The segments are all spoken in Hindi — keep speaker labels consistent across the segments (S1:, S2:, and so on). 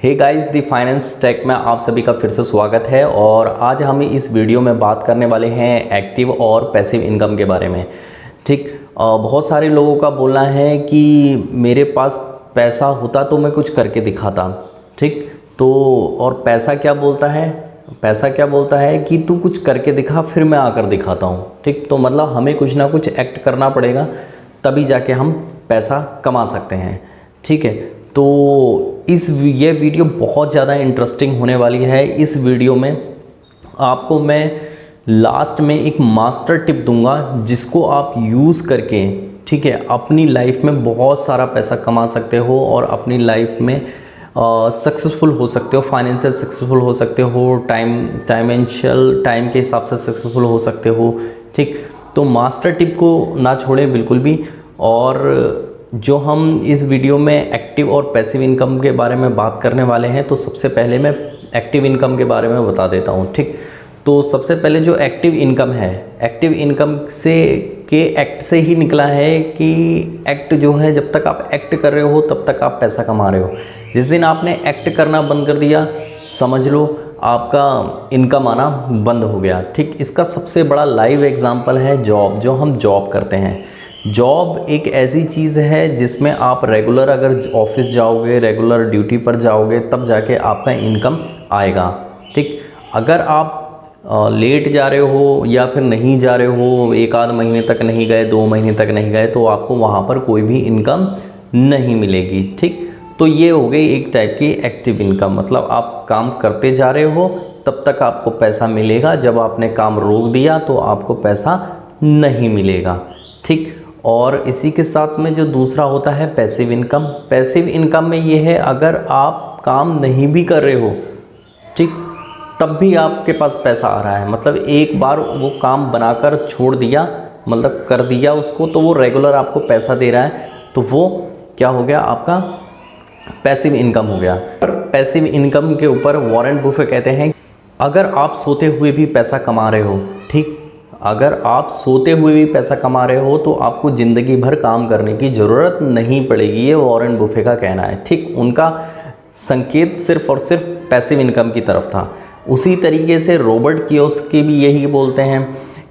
S1: Hey guys, the finance tech में आप सभी का फिर से स्वागत है। और आज हम इस वीडियो में बात करने वाले हैं एक्टिव और पैसिव इनकम के बारे में। ठीक, बहुत सारे लोगों का बोलना है कि मेरे पास पैसा होता तो मैं कुछ करके दिखाता। ठीक, तो और पैसा क्या बोलता है? पैसा क्या बोलता है कि तू कुछ करके दिखा फिर मैं आकर दिखाता हूँ। ठीक, तो मतलब हमें कुछ ना कुछ एक्ट करना पड़ेगा तभी जाके हम पैसा कमा सकते हैं। ठीक है, तो ये वीडियो बहुत ज़्यादा इंटरेस्टिंग होने वाली है। इस वीडियो में आपको मैं लास्ट में एक मास्टर टिप दूंगा जिसको आप यूज़ करके, ठीक है, अपनी लाइफ में बहुत सारा पैसा कमा सकते हो और अपनी लाइफ में सक्सेसफुल हो सकते हो, फाइनेंशियल सक्सेसफुल हो सकते हो, टाइम के हिसाब से सक्सेसफुल हो सकते हो। ठीक, तो मास्टर टिप को ना छोड़ें बिल्कुल भी। और जो हम इस वीडियो में एक्टिव और पैसिव इनकम के बारे में बात करने वाले हैं, तो सबसे पहले मैं एक्टिव इनकम के बारे में बता देता हूँ। ठीक, तो सबसे पहले जो एक्टिव इनकम है, एक्टिव इनकम के एक्ट से ही निकला है कि एक्ट जो है, जब तक आप एक्ट कर रहे हो तब तक आप पैसा कमा रहे हो। जिस दिन आपने एक्ट करना बंद कर दिया, समझ लो आपका इनकम आना बंद हो गया। ठीक, इसका सबसे बड़ा लाइव एग्जाम्पल है जॉब। जो हम जॉब करते हैं, जॉब एक ऐसी चीज़ है जिसमें आप रेगुलर अगर ऑफिस जाओगे, रेगुलर ड्यूटी पर जाओगे, तब जाके आपका इनकम आएगा। ठीक, अगर आप लेट जा रहे हो या फिर नहीं जा रहे हो, एक आध महीने तक नहीं गए, 2 महीने तक नहीं गए, तो आपको वहाँ पर कोई भी इनकम नहीं मिलेगी। ठीक, तो ये हो गई एक टाइप की एक्टिव इनकम। मतलब आप काम करते जा रहे हो तब तक आपको पैसा मिलेगा, जब आपने काम रोक दिया तो आपको पैसा नहीं मिलेगा। ठीक, और इसी के साथ में जो दूसरा होता है पैसिव इनकम। पैसिव इनकम में ये है, अगर आप काम नहीं भी कर रहे हो, ठीक, तब भी आपके पास पैसा आ रहा है। मतलब एक बार वो काम बनाकर छोड़ दिया, मतलब कर दिया उसको, तो वो रेगुलर आपको पैसा दे रहा है, तो वो क्या हो गया? आपका पैसिव इनकम हो गया। और पैसिव इनकम के ऊपर वॉरेन बुफे कहते हैं, अगर आप सोते हुए भी पैसा कमा रहे हो, ठीक, अगर आप सोते हुए भी पैसा कमा रहे हो तो आपको ज़िंदगी भर काम करने की ज़रूरत नहीं पड़ेगी। ये वॉरेन बुफे का कहना है। ठीक, उनका संकेत सिर्फ और सिर्फ पैसिव इनकम की तरफ था। उसी तरीके से रॉबर्ट कियोसाकी भी यही बोलते हैं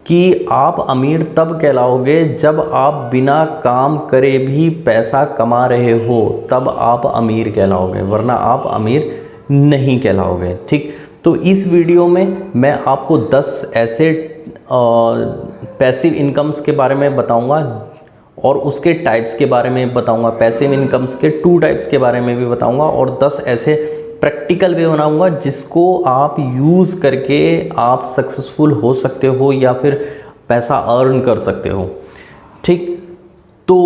S1: कि आप अमीर तब कहलाओगे जब आप बिना काम करे भी पैसा कमा रहे हो, तब आप अमीर कहलाओगे, वरना आप अमीर नहीं कहलाओगे। ठीक, तो इस वीडियो में मैं आपको 10 ऐसे पैसिव इनकम्स के बारे में बताऊंगा और उसके टाइप्स के बारे में बताऊंगा। पैसिव इनकम्स के 2 टाइप्स के बारे में भी बताऊंगा और 10 ऐसे प्रैक्टिकल वे बनाऊंगा जिसको आप यूज़ करके आप सक्सेसफुल हो सकते हो या फिर पैसा अर्न कर सकते हो। ठीक, तो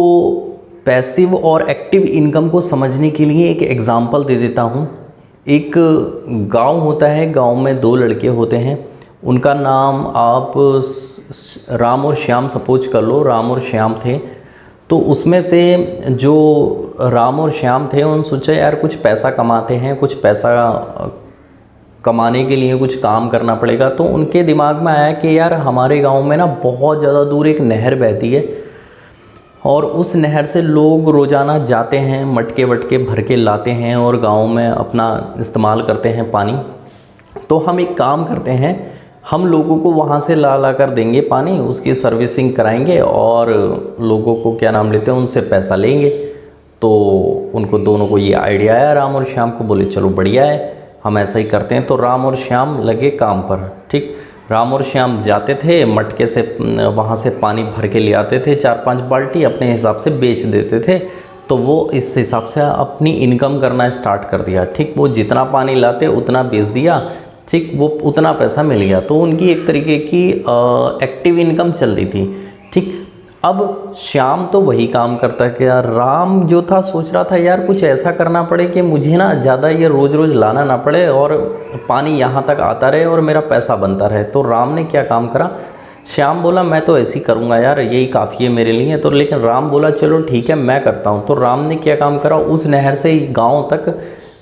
S1: पैसिव और एक्टिव इनकम को समझने के लिए एक एग्जांपल दे देता हूँ। एक गांव होता है, गांव में 2 लड़के होते हैं, उनका नाम आप राम और श्याम सपोज कर लो। राम और श्याम थे, तो उसमें से जो राम और श्याम थे, उन्होंने सोचा यार कुछ पैसा कमाते हैं, कुछ पैसा कमाने के लिए कुछ काम करना पड़ेगा। तो उनके दिमाग में आया कि यार हमारे गांव में ना बहुत ज़्यादा दूर एक नहर बहती है और उस नहर से लोग रोज़ाना जाते हैं, मटके वटके भर के लाते हैं और गांव में अपना इस्तेमाल करते हैं पानी। तो हम एक काम करते हैं, हम लोगों को वहाँ से ला कर देंगे पानी, उसकी सर्विसिंग कराएंगे और लोगों को क्या नाम लेते हैं, उनसे पैसा लेंगे। तो उनको दोनों को ये आइडिया आया, राम और श्याम को। बोले चलो बढ़िया है, हम ऐसा ही करते हैं। तो राम और श्याम लगे काम पर। ठीक, राम और श्याम जाते थे, मटके से वहाँ से पानी भर के ले आते थे, 4-5 बाल्टी, अपने हिसाब से बेच देते थे। तो वो इस हिसाब से अपनी इनकम करना स्टार्ट कर दिया। ठीक, वो जितना पानी लाते उतना बेच दिया, ठीक, वो उतना पैसा मिल गया। तो उनकी एक तरीके की एक्टिव इनकम चल रही थी। ठीक, अब श्याम तो वही काम करता है। क्या राम जो था सोच रहा था यार कुछ ऐसा करना पड़े कि मुझे ना ज़्यादा ये रोज़ रोज़ लाना ना पड़े और पानी यहाँ तक आता रहे और मेरा पैसा बनता रहे। तो राम ने क्या काम करा, श्याम बोला मैं तो ऐसे ही करूँगा यार, यही काफ़ी है मेरे लिए। तो लेकिन राम बोला चलो ठीक है मैं करता हूँ। तो राम ने क्या काम करा, उस नहर से गाँव तक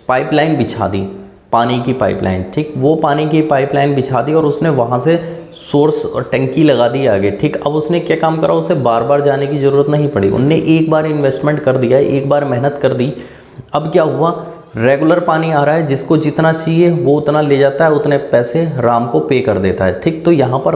S1: पाइपलाइन बिछा दी, पानी की पाइपलाइन। ठीक, वो पानी की पाइपलाइन बिछा दी और उसने वहाँ से सोर्स और टंकी लगा दी आगे। ठीक, अब उसने क्या काम करा, उसे बार बार जाने की ज़रूरत नहीं पड़ी। उनने एक बार इन्वेस्टमेंट कर दिया, एक बार मेहनत कर दी। अब क्या हुआ, रेगुलर पानी आ रहा है, जिसको जितना चाहिए वो उतना ले जाता है, उतने पैसे राम को पे कर देता है। ठीक, तो यहाँ पर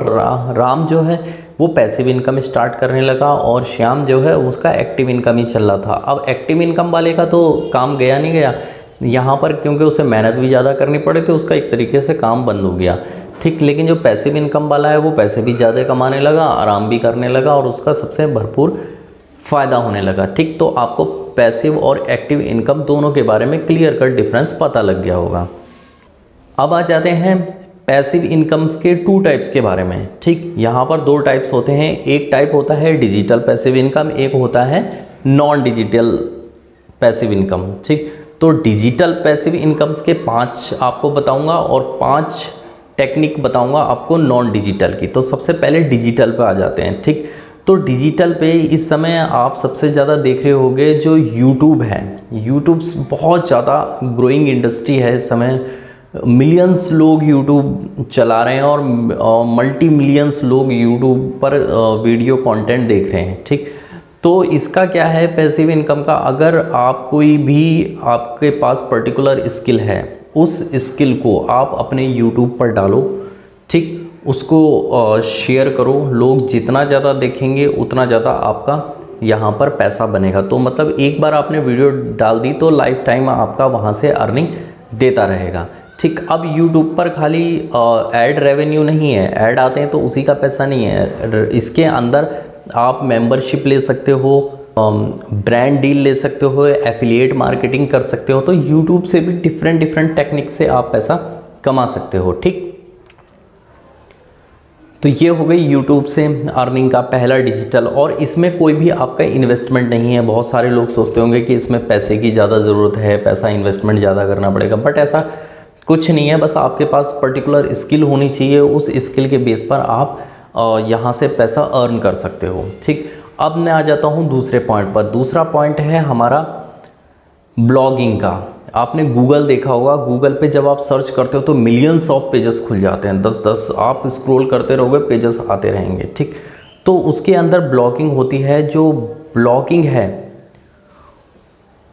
S1: राम जो है वो पैसिव इनकम स्टार्ट करने लगा और श्याम जो है उसका एक्टिव इनकम ही चल रहा था। अब एक्टिव इनकम वाले का तो काम गया नहीं गया यहाँ पर, क्योंकि उसे मेहनत भी ज़्यादा करनी पड़ी थी, उसका एक तरीके से काम बंद हो गया। ठीक, लेकिन जो पैसिव इनकम वाला है वो पैसे भी ज़्यादा कमाने लगा, आराम भी करने लगा और उसका सबसे भरपूर फ़ायदा होने लगा। ठीक, तो आपको पैसिव और एक्टिव इनकम दोनों के बारे में क्लियर कट डिफरेंस पता लग गया होगा। अब आ जाते हैं पैसिव इनकम्स के 2 टाइप्स के बारे में। ठीक, यहाँ पर 2 टाइप्स होते हैं। एक टाइप होता है डिजिटल पैसिव इनकम, एक होता है नॉन डिजिटल पैसिव इनकम। ठीक, तो डिजिटल पैसिव इनकम्स के 5 आपको बताऊंगा और 5 टेक्निक बताऊंगा आपको नॉन डिजिटल की। तो सबसे पहले डिजिटल पे आ जाते हैं। ठीक, तो डिजिटल पे इस समय आप सबसे ज़्यादा देख रहे होंगे जो यूट्यूब है। यूट्यूब बहुत ज़्यादा ग्रोइंग इंडस्ट्री है इस समय। मिलियंस लोग यूट्यूब चला रहे हैं और मल्टी मिलियंस लोग यूट्यूब पर वीडियो कंटेंट देख रहे हैं। ठीक, तो इसका क्या है पैसिव इनकम का, अगर आप कोई भी आपके पास पर्टिकुलर स्किल है, उस स्किल को आप अपने यूट्यूब पर डालो। ठीक, उसको शेयर करो, लोग जितना ज़्यादा देखेंगे उतना ज़्यादा आपका यहाँ पर पैसा बनेगा। तो मतलब एक बार आपने वीडियो डाल दी तो लाइफ टाइम आपका वहाँ से अर्निंग देता रहेगा। ठीक, अब YouTube पर खाली ऐड रेवेन्यू नहीं है, ऐड आते हैं तो उसी का पैसा नहीं है। इसके अंदर आप मेंबरशिप ले सकते हो, ब्रांड डील ले सकते हो, एफिलिएट मार्केटिंग कर सकते हो। तो YouTube से भी डिफरेंट टेक्निक से आप पैसा कमा सकते हो। ठीक, तो ये हो गई YouTube से अर्निंग का पहला डिजिटल, और इसमें कोई भी आपका इन्वेस्टमेंट नहीं है। बहुत सारे लोग सोचते होंगे कि इसमें पैसे की ज़्यादा ज़रूरत है, पैसा इन्वेस्टमेंट ज़्यादा करना पड़ेगा, बट ऐसा कुछ नहीं है। बस आपके पास पर्टिकुलर स्किल होनी चाहिए, उस स्किल के बेस पर आप यहाँ से पैसा अर्न कर सकते हो। ठीक, अब मैं आ जाता हूँ दूसरे पॉइंट पर। दूसरा पॉइंट है हमारा ब्लॉगिंग का। आपने गूगल देखा होगा, गूगल पे जब आप सर्च करते हो तो मिलियंस ऑफ पेजेस खुल जाते हैं, 10-10 आप स्क्रॉल करते रहोगे पेजेस आते रहेंगे। ठीक, तो उसके अंदर ब्लॉगिंग होती है। जो ब्लॉगिंग है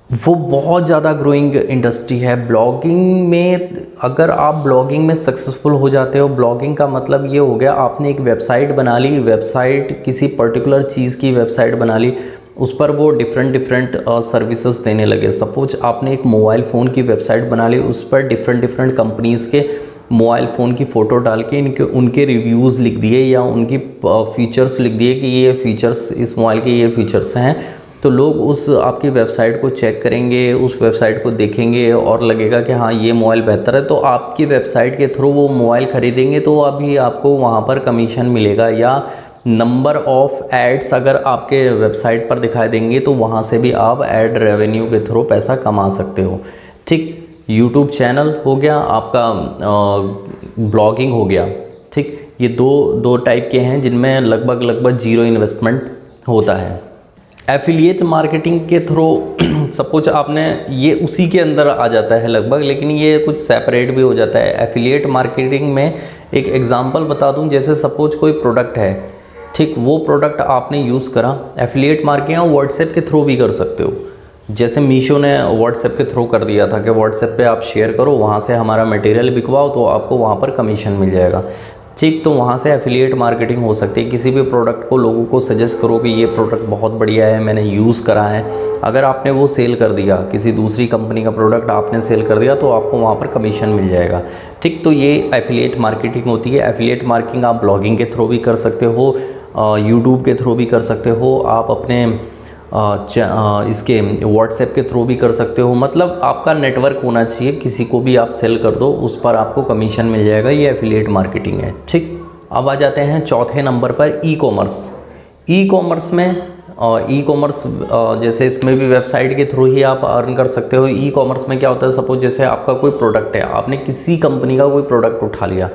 S1: वो बहुत ज़्यादा ग्रोइंग इंडस्ट्री है। ब्लॉगिंग में अगर आप ब्लॉगिंग में सक्सेसफुल हो जाते हो, ब्लॉगिंग का मतलब ये हो गया आपने एक वेबसाइट बना ली, वेबसाइट किसी पर्टिकुलर चीज़ की वेबसाइट बना ली, उस पर वो डिफरेंट सर्विसेज देने लगे। सपोज आपने एक मोबाइल फ़ोन की वेबसाइट बना ली, उस पर डिफरेंट कंपनीज़ के मोबाइल फ़ोन की फ़ोटो डाल के उनके रिव्यूज़ लिख दिए या उनकी फीचर्स लिख दिए कि ये फीचर्स, इस मोबाइल के ये फीचर्स हैं। तो लोग उस आपकी वेबसाइट को चेक करेंगे, उस वेबसाइट को देखेंगे और लगेगा कि हाँ ये मोबाइल बेहतर है, तो आपकी वेबसाइट के थ्रू वो मोबाइल ख़रीदेंगे। तो अभी आपको वहाँ पर कमीशन मिलेगा, या नंबर ऑफ़ एड्स अगर आपके वेबसाइट पर दिखाई देंगे तो वहाँ से भी आप ऐड रेवेन्यू के थ्रू पैसा कमा सकते हो। ठीक, यूट्यूब चैनल हो गया आपका, ब्लॉगिंग हो गया। ठीक, ये दो टाइप के हैं जिनमें लगभग 0 इन्वेस्टमेंट होता है। एफिलिएट मार्केटिंग के थ्रू सपोज आपने, ये उसी के अंदर आ जाता है लगभग, लेकिन ये कुछ सेपरेट भी हो जाता है। एफिलिएट मार्केटिंग में एक एग्जांपल बता दूं, जैसे सपोज कोई प्रोडक्ट है, ठीक, वो प्रोडक्ट आपने यूज़ करा, एफिलिएट मार्केटिंग आप व्हाट्सएप के थ्रू भी कर सकते हो। जैसे मीशो ने व्हाट्सएप के थ्रू कर दिया था कि व्हाट्सएप पे आप शेयर करो, वहाँ से हमारा मटेरियल बिकवाओ तो आपको वहाँ पर कमीशन मिल जाएगा। ठीक, तो वहाँ से एफिलिएट मार्केटिंग हो सकती है। किसी भी प्रोडक्ट को लोगों को सजेस्ट करो कि ये प्रोडक्ट बहुत बढ़िया है, मैंने यूज़ करा है। अगर आपने वो सेल कर दिया, किसी दूसरी कंपनी का प्रोडक्ट आपने सेल कर दिया, तो आपको वहाँ पर कमीशन मिल जाएगा। ठीक, तो ये एफिलिएट मार्केटिंग होती है। एफिलिएट मार्केटिंग आप ब्लॉगिंग के थ्रू भी कर सकते हो, यूट्यूब के थ्रू भी कर सकते हो, आप अपने इसके व्हाट्सएप के थ्रू भी कर सकते हो। मतलब आपका नेटवर्क होना चाहिए, किसी को भी आप सेल कर दो, उस पर आपको कमीशन मिल जाएगा। ये एफिलिएट मार्केटिंग है। ठीक, अब आ जाते हैं चौथे नंबर पर, ई कॉमर्स। ई कॉमर्स में जैसे इसमें भी वेबसाइट के थ्रू ही आप अर्न कर सकते हो। ई कॉमर्स में क्या होता है, सपोज जैसे आपका कोई प्रोडक्ट है, आपने किसी कंपनी का कोई प्रोडक्ट उठा लिया।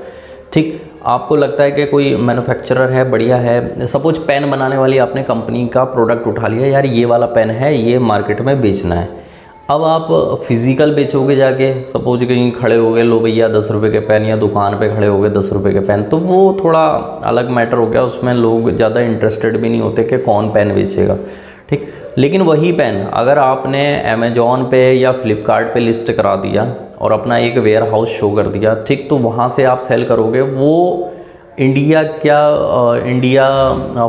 S1: ठीक, आपको लगता है कि कोई मैन्युफैक्चरर है, बढ़िया है, सपोज पेन बनाने वाली आपने कंपनी का प्रोडक्ट उठा लिया, यार ये वाला पेन है, ये मार्केट में बेचना है। अब आप फिज़िकल बेचोगे जाके, सपोज कहीं खड़े हो गए, लो भैया 10 रुपये के पेन, या दुकान पे खड़े हो गए 10 रुपये के पेन, तो वो थोड़ा अलग मैटर हो गया। उसमें लोग ज़्यादा इंटरेस्टेड भी नहीं होते कि कौन पेन बेचेगा। ठीक, लेकिन वही पेन अगर आपने अमेज़ॉन पे या फ्लिपकार्ट पे लिस्ट करा दिया और अपना एक वेयर हाउस शो कर दिया, ठीक, तो वहाँ से आप सेल करोगे, वो इंडिया क्या इंडिया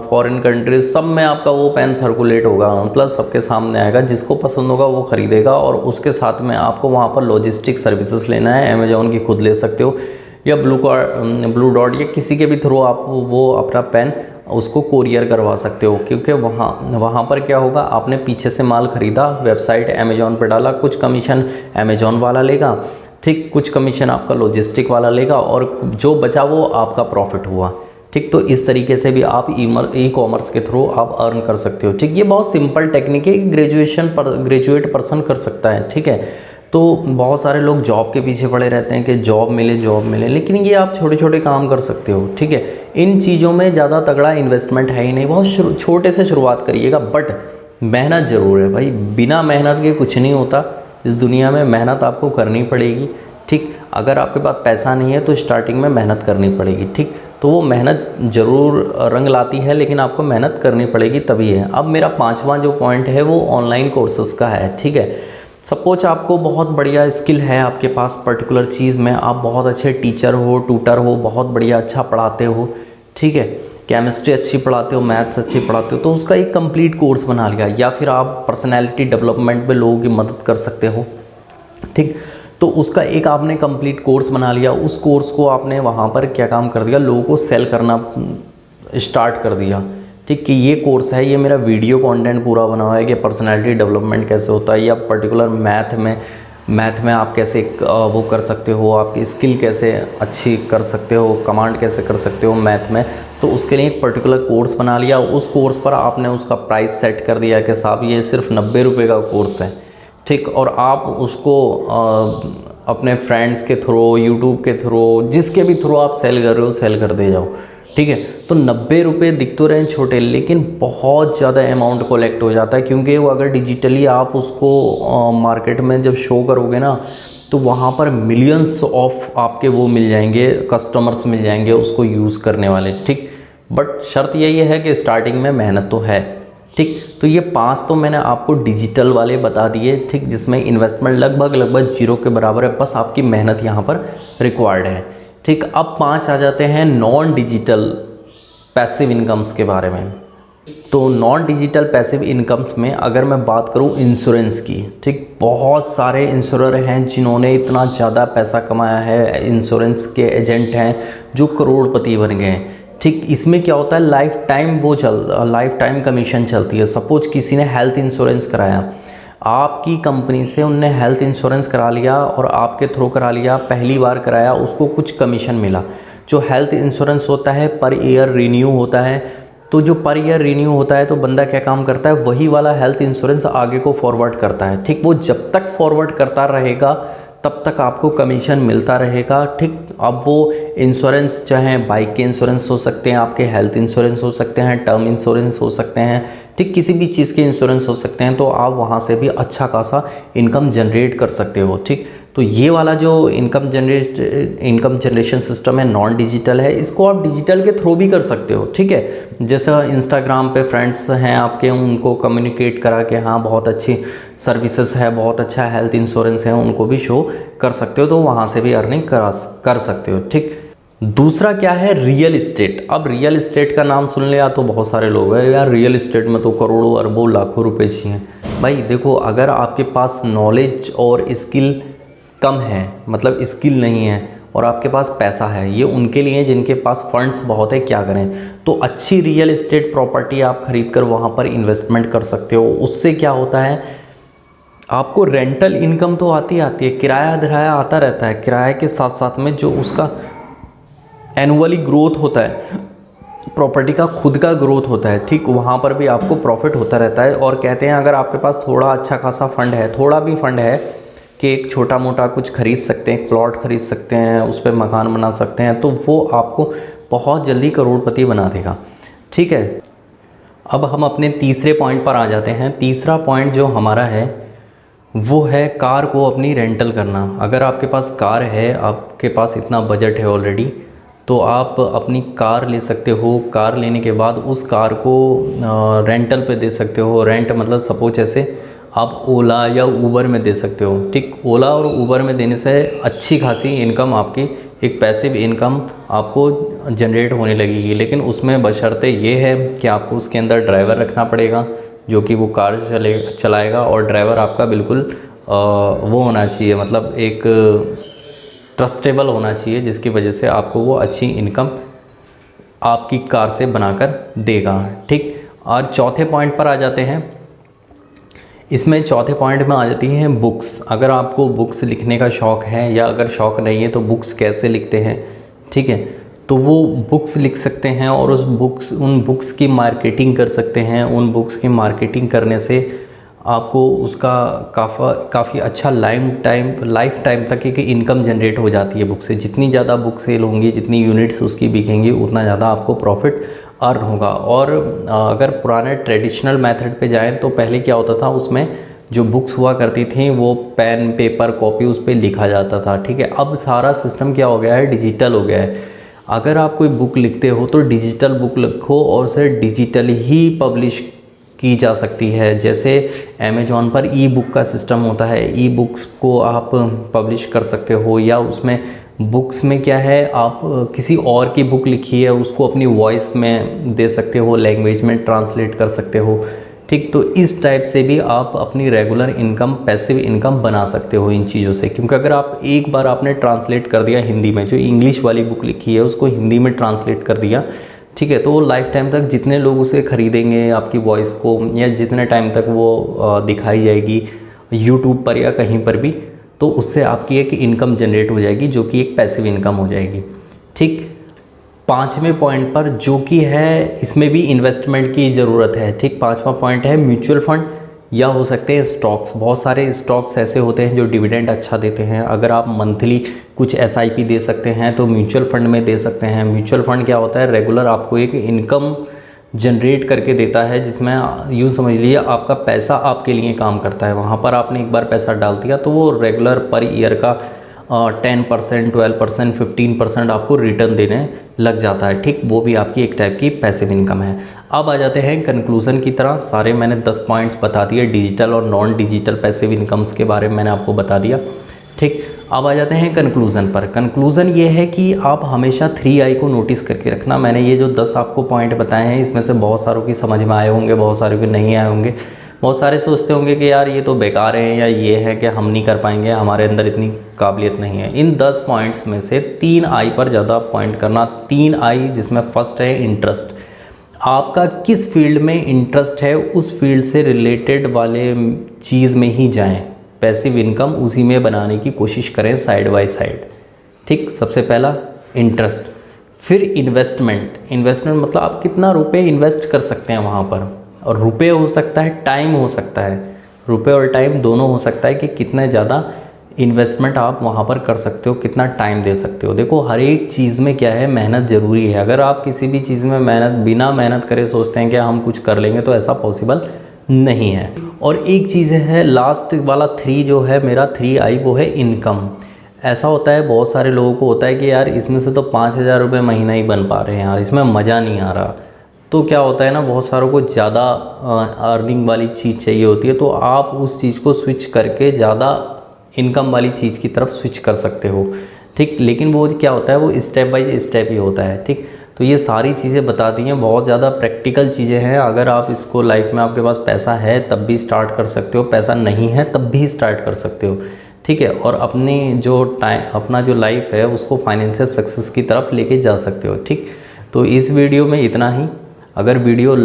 S1: फॉरेन कंट्रीज सब में आपका वो पेन सर्कुलेट होगा, मतलब सबके सामने आएगा, जिसको पसंद होगा वो ख़रीदेगा। और उसके साथ में आपको वहाँ पर लॉजिस्टिक सर्विसेज लेना है, अमेज़ॉन की खुद ले सकते हो या ब्लू डॉट या किसी के भी थ्रू आप वो अपना पेन उसको कोरियर करवा सकते हो। क्योंकि वहाँ पर क्या होगा, आपने पीछे से माल ख़रीदा, वेबसाइट अमेज़ॉन पे डाला, कुछ कमीशन अमेज़ॉन वाला लेगा, ठीक, कुछ कमीशन आपका लॉजिस्टिक वाला लेगा और जो बचा वो आपका प्रॉफिट हुआ, ठीक। तो इस तरीके से भी आप ई कॉमर्स के थ्रू आप अर्न कर सकते हो, ठीक। ये बहुत सिंपल टेक्निक है, ग्रेजुएट पर्सन कर सकता है, ठीक है। तो बहुत सारे लोग जॉब के पीछे पड़े रहते हैं कि जॉब मिले, लेकिन ये आप छोटे छोटे काम कर सकते हो, ठीक है। इन चीज़ों में ज़्यादा तगड़ा इन्वेस्टमेंट है ही नहीं, बहुत छोटे से शुरुआत करिएगा, बट मेहनत ज़रूर है भाई, बिना मेहनत के कुछ नहीं होता इस दुनिया में, मेहनत आपको करनी पड़ेगी, ठीक। अगर आपके पास पैसा नहीं है तो स्टार्टिंग में मेहनत करनी पड़ेगी, ठीक। तो वो मेहनत ज़रूर रंग लाती है, लेकिन आपको मेहनत करनी पड़ेगी तभी है। अब मेरा 5वां जो पॉइंट है वो ऑनलाइन कोर्सेज़ का है, ठीक है। सपोज आपको बहुत बढ़िया स्किल है आपके पास पर्टिकुलर चीज़ में, आप बहुत अच्छे टीचर हो, ट्यूटर हो, बहुत बढ़िया अच्छा पढ़ाते हो, ठीक है, केमिस्ट्री अच्छी पढ़ाते हो, मैथ्स अच्छी पढ़ाते हो, तो उसका एक कंप्लीट कोर्स बना लिया। या फिर आप पर्सनैलिटी डेवलपमेंट में लोगों की मदद कर सकते हो, ठीक, तो उसका एक आपने कंप्लीट कोर्स बना लिया। उस कोर्स को आपने वहाँ पर क्या काम कर दिया, लोगों को सेल करना स्टार्ट कर दिया, ठीक, कि ये कोर्स है, ये मेरा वीडियो कंटेंट पूरा बना हुआ है कि पर्सनालिटी डेवलपमेंट कैसे होता है, या पर्टिकुलर मैथ में आप कैसे वो कर सकते हो, आपकी स्किल कैसे अच्छी कर सकते हो, कमांड कैसे कर सकते हो मैथ में। तो उसके लिए एक पर्टिकुलर कोर्स बना लिया। उस कोर्स पर आपने उसका प्राइस सेट कर दिया कि साहब ये सिर्फ 90 रुपये का कोर्स है, ठीक। और आप उसको अपने फ्रेंड्स के थ्रू, यूट्यूब के थ्रू, जिसके भी थ्रू आप सेल कर रहे हो, सेल कर दे जाओ, ठीक है। तो 90 रुपये दिख तो रहे छोटे, लेकिन बहुत ज़्यादा अमाउंट कलेक्ट हो जाता है, क्योंकि वो अगर डिजिटली आप उसको मार्केट में जब शो करोगे ना, तो वहाँ पर मिलियंस ऑफ आपके वो मिल जाएंगे, कस्टमर्स मिल जाएंगे उसको यूज़ करने वाले, ठीक। बट शर्त यही है कि स्टार्टिंग में मेहनत तो है, ठीक। तो ये 5 तो मैंने आपको डिजिटल वाले बता दिए, ठीक, जिसमें इन्वेस्टमेंट लगभग 0 के बराबर है, बस आपकी मेहनत यहाँ पर रिक्वायर्ड है, ठीक। अब 5 आ जाते हैं नॉन डिजिटल पैसिव इनकम्स के बारे में। तो नॉन डिजिटल पैसिव इनकम्स में अगर मैं बात करूं इंश्योरेंस की, ठीक, बहुत सारे इंश्योरर हैं जिन्होंने इतना ज़्यादा पैसा कमाया है, इंश्योरेंस के एजेंट हैं जो करोड़पति बन गए हैं, ठीक। इसमें क्या होता है, लाइफ टाइम कमीशन चलती है। सपोज किसी ने हेल्थ इंश्योरेंस कराया, आपकी कंपनी से उनने हेल्थ इंश्योरेंस करा लिया और आपके थ्रू करा लिया, पहली बार कराया, उसको कुछ कमीशन मिला। जो हेल्थ इंश्योरेंस होता है पर ईयर रिन्यू होता है, तो जो पर ईयर रिन्यू होता है तो बंदा क्या काम करता है, वही वाला हेल्थ इंश्योरेंस आगे को फॉरवर्ड करता है, ठीक। वो जब तक फॉरवर्ड करता रहेगा तब तक आपको कमीशन मिलता रहेगा, ठीक। अब वो इंश्योरेंस चाहे बाइक के इंश्योरेंस हो सकते हैं, आपके हेल्थ इंश्योरेंस हो सकते हैं, टर्म इंश्योरेंस हो सकते हैं, ठीक, किसी भी चीज़ के इंश्योरेंस हो सकते हैं, तो आप वहाँ से भी अच्छा खासा इनकम जनरेट कर सकते हो, ठीक। तो ये वाला जो इनकम जनरेशन सिस्टम है नॉन डिजिटल है, इसको आप डिजिटल के थ्रू भी कर सकते हो, ठीक है। जैसे इंस्टाग्राम पे फ्रेंड्स हैं आपके, उनको कम्युनिकेट करा के हाँ बहुत अच्छी सर्विसेज है, बहुत अच्छा हेल्थ इंश्योरेंस है, उनको भी शो कर सकते हो, तो वहाँ से भी अर्निंग कर सकते हो, ठीक। दूसरा क्या है, रियल इस्टेट। अब रियल इस्टेट का नाम सुन लिया तो बहुत सारे लोग हैं यार, रियल इस्टेट में तो करोड़ों अरबों लाखों रुपए चाहिए। भाई देखो, अगर आपके पास नॉलेज और स्किल कम है, मतलब स्किल नहीं है, और आपके पास पैसा है, ये उनके लिए जिनके पास फंड्स बहुत है, क्या करें। तो अच्छी रियल इस्टेट प्रॉपर्टी आप खरीद कर वहाँ पर इन्वेस्टमेंट कर सकते हो। उससे क्या होता है, आपको रेंटल इनकम तो आती है, किराया धराया आता रहता है, किराए के साथ साथ में जो उसका एनुअली ग्रोथ होता है, प्रॉपर्टी का खुद का ग्रोथ होता है, ठीक, वहाँ पर भी आपको प्रॉफिट होता रहता है। और कहते हैं अगर आपके पास थोड़ा अच्छा खासा फंड है, थोड़ा भी फंड है कि एक छोटा मोटा कुछ खरीद सकते हैं, एक प्लॉट खरीद सकते हैं, उस पर मकान बना सकते हैं, तो वो आपको बहुत जल्दी करोड़पति बना देगा, ठीक है। अब हम अपने तीसरे पॉइंट पर आ जाते हैं। तीसरा पॉइंट जो हमारा है वो है कार को अपनी रेंटल करना। अगर आपके पास कार है, आपके पास इतना बजट है ऑलरेडी, तो आप अपनी कार ले सकते हो। कार लेने के बाद उस कार को रेंटल पे दे सकते हो। रेंट मतलब सपोज ऐसे आप ओला या ऊबर में दे सकते हो। ठीक, ओला और ऊबर में देने से अच्छी खासी इनकम आपकी, एक पैसिव इनकम आपको जनरेट होने लगेगी। लेकिन उसमें बशर्ते ये है कि आपको उसके अंदर ड्राइवर रखना पड़ेगा जो कि वो कार चलाएगा, और ड्राइवर आपका बिल्कुल वो होना चाहिए, मतलब एक ट्रस्टेबल होना चाहिए, जिसकी वजह से आपको वो अच्छी इनकम आपकी कार से बनाकर देगा। ठीक, और चौथे पॉइंट पर आ जाते हैं। इसमें चौथे पॉइंट में आ जाती हैं बुक्स। अगर आपको बुक्स लिखने का शौक़ है, या अगर शौक़ नहीं है तो बुक्स कैसे लिखते हैं, ठीक है, तो वो बुक्स लिख सकते हैं और उन बुक्स की मार्केटिंग कर सकते हैं। उन बुक्स की मार्केटिंग करने से आपको उसका काफ़ी अच्छा लाइफ टाइम तक एक इनकम जनरेट हो जाती है बुक से। जितनी ज़्यादा बुक सेल होंगी, जितनी यूनिट्स उसकी बिकेंगी, उतना ज़्यादा आपको प्रॉफिट अर्न होगा। और अगर पुराने ट्रेडिशनल मेथड पे जाएं तो पहले क्या होता था, उसमें जो बुक्स हुआ करती थी वो पेन पेपर कॉपी उस पर लिखा जाता था। ठीक है, अब सारा सिस्टम क्या हो गया है, डिजिटल हो गया है। अगर आप कोई बुक लिखते हो तो डिजिटल बुक लिखो और उसे डिजिटल ही पब्लिश की जा सकती है। जैसे अमेज़ॉन पर ई बुक का सिस्टम होता है, ई बुक्स को आप पब्लिश कर सकते हो। या उसमें बुक्स में क्या है, आप किसी और की बुक लिखी है उसको अपनी वॉइस में दे सकते हो, लैंग्वेज में ट्रांसलेट कर सकते हो। ठीक, तो इस टाइप से भी आप अपनी रेगुलर इनकम, पैसिव इनकम बना सकते हो इन चीज़ों से। क्योंकि अगर आप एक बार आपने ट्रांसलेट कर दिया हिंदी में, जो इंग्लिश वाली बुक लिखी है उसको हिंदी में ट्रांसलेट कर दिया, ठीक है, तो वो लाइफ टाइम तक जितने लोग उसे ख़रीदेंगे आपकी वॉइस को, या जितने टाइम तक वो दिखाई जाएगी यूट्यूब पर या कहीं पर भी, तो उससे आपकी एक इनकम जनरेट हो जाएगी जो कि एक पैसिव इनकम हो जाएगी। ठीक, पाँचवें पॉइंट पर जो कि है, इसमें भी इन्वेस्टमेंट की ज़रूरत है। ठीक, पाँचवा पॉइंट है म्यूचुअल फंड, या हो सकते हैं स्टॉक्स। बहुत सारे स्टॉक्स ऐसे होते हैं जो डिविडेंड अच्छा देते हैं। अगर आप मंथली कुछ एसआईपी दे सकते हैं तो म्यूचुअल फंड में दे सकते हैं। म्यूचुअल फंड क्या होता है, रेगुलर आपको एक इनकम जनरेट करके देता है, जिसमें यूँ समझ लीजिए आपका पैसा आपके लिए काम करता है। वहाँ पर आपने एक बार पैसा डाल दिया तो वो रेगुलर पर ईयर का 10%, 12%, 15% आपको रिटर्न देने लग जाता है। ठीक, वो भी आपकी एक टाइप की पैसिव इनकम है। अब आ जाते हैं कंक्लूज़न की तरह। सारे मैंने 10 पॉइंट्स बता दिए, डिजिटल और नॉन डिजिटल पैसिव इनकम्स के बारे में मैंने आपको बता दिया। ठीक, अब आ जाते हैं कंक्लूज़न पर। कंक्लूज़न ये है कि आप हमेशा 3I को नोटिस करके रखना। मैंने ये जो 10 आपको पॉइंट बताए हैं, इसमें से बहुत सारों की समझ में आए होंगे, बहुत सारों के नहीं आए होंगे। बहुत सारे सोचते होंगे कि यार ये तो बेकार है, या ये है कि हम नहीं कर पाएंगे, हमारे अंदर इतनी काबिलियत नहीं है। इन 10 पॉइंट्स में से 3I पर ज़्यादा पॉइंट करना। 3I जिसमें फर्स्ट है इंटरेस्ट। आपका किस फील्ड में इंटरेस्ट है, उस फील्ड से रिलेटेड वाले चीज़ में ही जाएं। पैसिव इनकम उसी में बनाने की कोशिश करें साइड बाय साइड। ठीक, सबसे पहला इंटरेस्ट। फिर इन्वेस्टमेंट। इन्वेस्टमेंट मतलब आप कितना रुपए इन्वेस्ट कर सकते हैं वहाँ पर, और रुपए हो सकता है, टाइम हो सकता है, रुपए और टाइम दोनों हो सकता है कि कितना ज़्यादा इन्वेस्टमेंट आप वहाँ पर कर सकते हो, कितना टाइम दे सकते हो। देखो, हर एक चीज़ में क्या है, मेहनत ज़रूरी है। अगर आप किसी भी चीज़ में बिना मेहनत करे सोचते हैं कि हम कुछ कर लेंगे, तो ऐसा पॉसिबल नहीं है। और एक चीज़ है, लास्ट वाला 3 जो है मेरा 3I, वो है इनकम। ऐसा होता है, बहुत सारे लोगों को होता है कि यार इसमें से तो 5,000 रुपये महीना ही बन पा रहे हैं, यार इसमें मज़ा नहीं आ रहा। तो क्या होता है ना, बहुत सारों को ज़्यादा अर्निंग वाली चीज़ चाहिए होती है, तो आप उस चीज़ को स्विच करके ज़्यादा इनकम वाली चीज़ की तरफ स्विच कर सकते हो। ठीक, लेकिन वो क्या होता है, वो स्टेप बाय स्टेप ही होता है। ठीक, तो ये सारी चीज़ें बता दी हैं, बहुत ज़्यादा प्रैक्टिकल चीज़ें हैं। अगर आप इसको लाइफ में, आपके पास पैसा है तब भी स्टार्ट कर सकते हो, पैसा नहीं है तब भी स्टार्ट कर सकते हो। ठीक है, और अपना जो लाइफ है उसको फाइनेंशियल सक्सेस की तरफ लेके जा सकते हो। ठीक, तो इस वीडियो में इतना ही। अगर वीडियो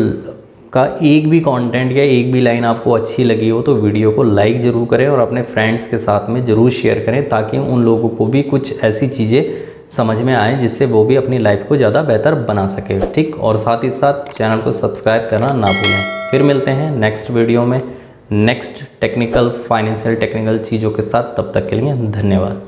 S1: का एक भी कंटेंट या एक भी लाइन आपको अच्छी लगी हो तो वीडियो को लाइक ज़रूर करें और अपने फ्रेंड्स के साथ में ज़रूर शेयर करें, ताकि उन लोगों को भी कुछ ऐसी चीज़ें समझ में आए जिससे वो भी अपनी लाइफ को ज़्यादा बेहतर बना सके। ठीक, और साथ ही साथ चैनल को सब्सक्राइब करना ना भूलें। फिर मिलते हैं नेक्स्ट वीडियो में, नेक्स्ट फाइनेंशियल टेक्निकल चीज़ों के साथ। तब तक के लिए धन्यवाद।